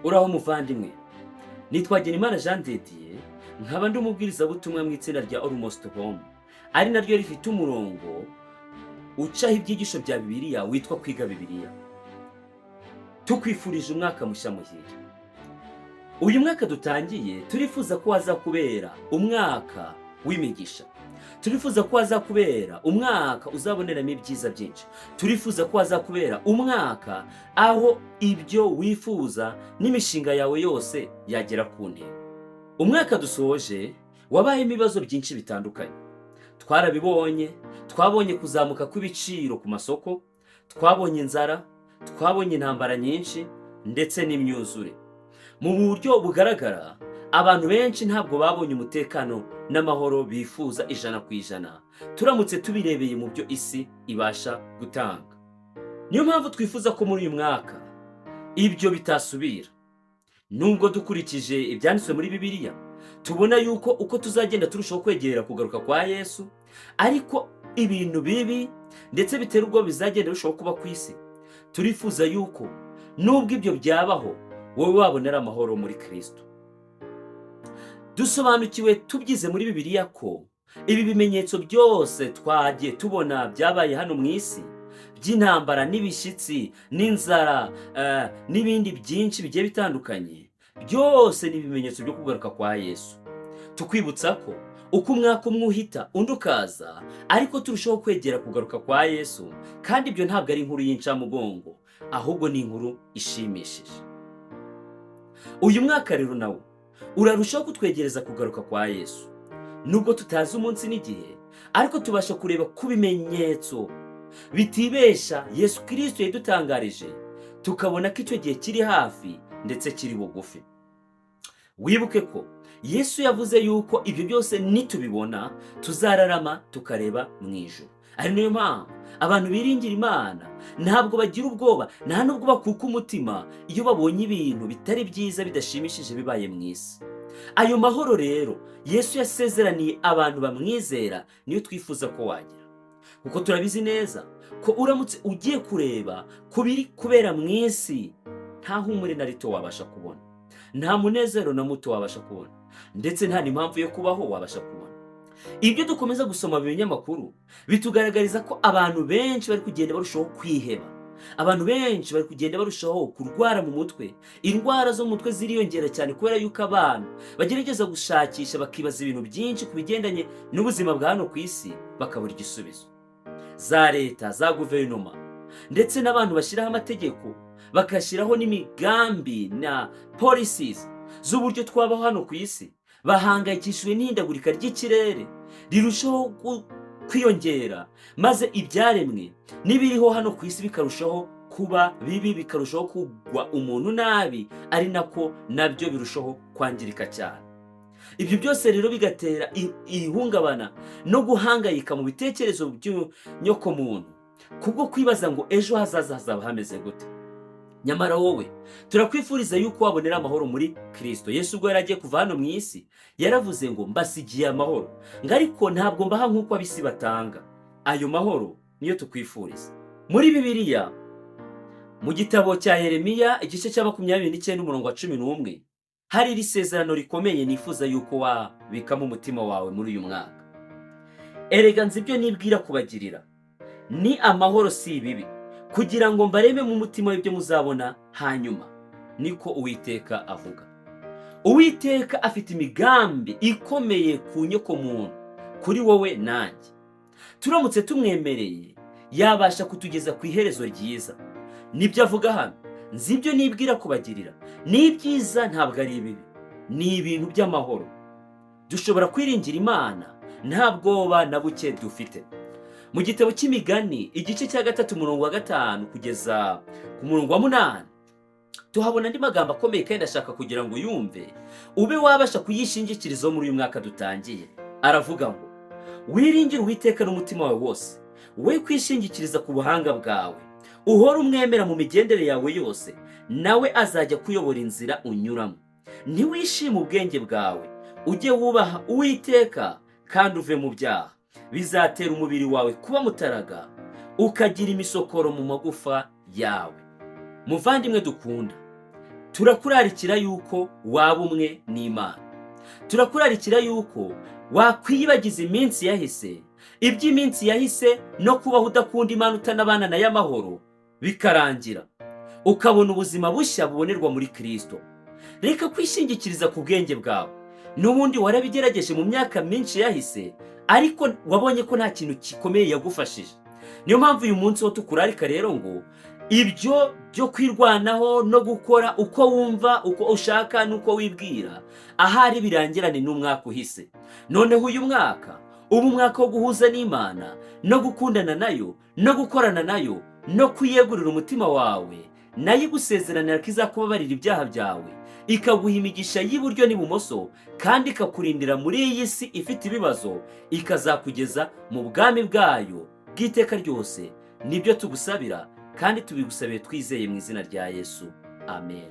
uraho muvandimwe, nitwa Imana Jean de Dieu, nkaba ndi umubwirizabutumwa mu itsinda rya Almost Home, ari naryo rifite umurongo ucaho ibyigisho bya Bibiliya witwa kwiga Bibiliya. Tukwifurije umwaka mushya muhire. Uyu mwaka dutangiye turifuza ko wazakubera umwaka w'imigisha. Turifuza ko wazakubera umwaka uzaboneramo ibyiza byinshi. Turifuza ko wazakubera umwaka aho ibyo wifuza n'imishinga yawe yose yagera ku ntego. Umwaka dusoje wabayemo ibibazo byinshi bitandukanye. Twarabibonye, twabonye kuzamuka kw'ibiciro ku masoko, twabonye inzara, twabonye intambara nyinshi ndetse n'imyuzure. Mu buryo bugaragara, abantu benshi ntabwo babonye umutekano n'amahoro bifuza 100%, turamutse tubirebeye mu byo isi ibasha gutanga. Niyo mpamvu twifuza ko muri uyu mwaka ibyo bitasubira. Nubwo dukurikije ibyanditswe muri Bibiliya, tubona yuko uko tuzagenda turushaho kwegera kugaruka kwa Yesu, ariko ibintu bibi ndetse bitera ubwoba bizagenda birushaho kuba ku isi. Turifuza yuko nubwo ibyo byabaho, wowe wabonera amahoro muri Kristo. Dusobanukiwe tubyize muri Bibiliya ko ibi bimenyetso byose twagiye tubona byabaye hano mu isi, by'intambara n'ibishyitsi n'inzara n'ibindi byinshi bigiye bitandukanye, byose ni ibimenyetso byo kugaruka kwa Yesu. Tukwibutsa ko uko umwaka umwe uhita undi ukaza, ariko turushaho kwegera kugaruka kwa Yesu, kandi ibyo ntabwo ari inkuru y'incamugongo, ahubwo ni inkuru ishimishije. Uyu mwaka rero nawo urarushaho kutwegereza kugaruka kwa Yesu. Nubwo tutazi umunsi n'igihe, ariko tubasha kureba ku bimenyetso bitibesha Yesu Kristo yadutangarije, tukabona ko icyo gihe kiri hafi ndetse kiri bugufi. Wibuke ko Yesu yavuze yuko ibyo byose nitubibona tuzararama tukareba mu ijuru. Ari niyo mpamvu abantu biringira Imana ntabwo bagira ubwoba, nta nubwo bakuka umutima iyo babonye ibintu bitari byiza bidashimishije bibaye mu isi. Ayo mahoro rero Yesu yasezeraniye abantu bamwizera niyo twifuza ko wagira, kuko turabizi neza ko uramutse ugiye kureba kubiri kubera mu isi, nta humure na rito wabasha kubona, nta munezero na muto wabasha kubona, ndetse nta n'impamvu yo kubaho wabasha kubona. Ibyo dukomeza gusoma mu binyamakuru bitugaragariza ko abantu benshi bari kugenda barushaho kwiheba, abantu benshi bari kugenda barushaho kurwara mu mutwe. Indwara zo mu mutwe ziriyongera cyane kubera yuko abantu bagerageza gushakisha bakibaza ibintu byinshi ku bigendanye n'ubuzima bwa hano ku isi, bakabura igisubizo. Za leta, za guverinoma ndetse n'abantu bashyiraho amategeko, bakashyiraho n'imigambi na policies z'uburyo twabaho hano ku isi, bahangayikishijwe n'ihindagurika ry'ikirere rirushaho kwiyongera, maze ibyaremwe n'ibiriho hano ku isi bikarushaho kuba bibi, bikarushaho kugwa umuntu nabi, ari nako nabyo birushaho kwangirika cyane. Ibyo byose rero bigatera ihungabana no guhangayika mu bitekerezo by'inyokomuntu, kubwo kwibaza ngo ejo hazaza hazaba hameze gute. Nyamara wowe turakwifuriza yuko wabonera amahoro muri Kristo. Yesu ubwo yaragiye kuva hano mu isi yaravuze ngo mbasigiye amahoro, ngo ariko ntabwo mbaha nk'uko ab'isi batanga. Ayo mahoro niyo tukwifuriza. Muri Bibiliya mu gitabo cya Yeremiya igice cya 29 umurongo wa 11, hari iri sezerano rikomeye nifuza yuko wabikamo umutima wawe muri uyu mwaka. Erega nzi ibyo nibwira kubagirira, ni amahoro si ibibi, kugira ngo mbareme mu mutima w'ibyo muzabona hanyuma, niko Uwiteka avuga. Uwiteka afite imigambi ikomeye ku nyokomuntu, kuri wowe nanjye. Turamutse tumwemereye yabasha kutugeza ku iherezo ryiza. Nibyo avuga hano, nzi ibyo nibwira kubagirira, ni ibyiza ntabwo ari ibibi, ni ibintu by'amahoro. Dushobora kwiringira Imana nta bwoba na buke dufite. Mu gitabo cy'Imigani igice cya 3 umurongo wa 5 kugeza ku murongo wa 8, tuhabona andi magambo akomeye kandi ashaka kugira ngo yumve ube wabasha kuyishingikiriza muri uyu mwaka dutangiye. Aravuga ngo wiringire Uwiteka n'umutima wawe wose, we kwishingikiriza ku buhanga bwawe, uhora umwemera mu migendere yawe yose, nawe azajya kuyobora inzira unyuramo. Ntiwishime ubwenge bwawe, ujye wubaha Uwiteka kandi uve mu byaha, bizatera umubiri wawe kuba mutaraga, ukagira imisokoro mu magufa yawe. Muvandimwe dukunda, turakurarikira yuko waba umwe n'Imana. Turakurarikira yuko wakwiyibagiza iminsi yahise, iby'iminsi yahise no kubaho udakunda Imana utanabana nayo amahoro bikarangira, ukabona ubuzima bushya bubonerwa muri Kristo. Reka kwishingikiriza ku bwenge bwawe. N'ubundi warabigerageje mu myaka myinshi yahise, ariko wabonye ko nta kintu gikomeye yagufashije. Niyo mpamvu uyu munsi wo tukurarika rero ngo ibyo byo kwirwanaho no gukora uko wumva, uko ushaka n'uko wibwira, ahari birangirane n'umwaka uhise. Noneho uyu mwaka uba umwaka wo guhuza n'Imana no gukundana nayo no gukorana nayo no kwiyegurira umutima wawe, nayo igusezeranira ko izakubabarira ibyaha byawe, ikaguha imigisha y'iburyo n'ibumoso, kandi ikakurindira muri iyi si ifite ibibazo, ikazakugeza mu bwami bwayo bw'iteka ryose. Nibyo tugusabira kandi tubigusabiye twizeye mu izina rya Yesu. Amen.